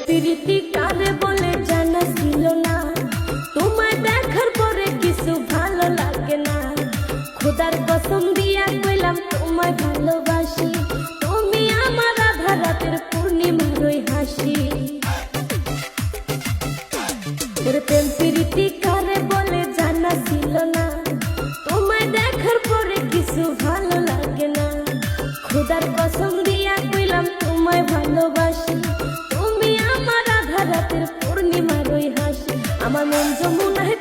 প্রীতি কারে বলে জানা ছিল না, তোমায় দেখার পরে কিছু ভালো লাগে না। খোদার কসম দিয়া কইলাম তোমায় ভালোবাসি, তুমি আমার আধা রাতের পূর্ণিমার ওই হাসি। প্রেম প্রীতি কারে বলে জানা ছিল না, তোমায় দেখার পরে কিছু ভালো লাগে না। খোদার কসম দিয়া কইলাম তোমায় ভালোবাসি, তুমি আমার আধা রাতের পূর্ণিমার ওই হাসি। আমার মন যমুনায়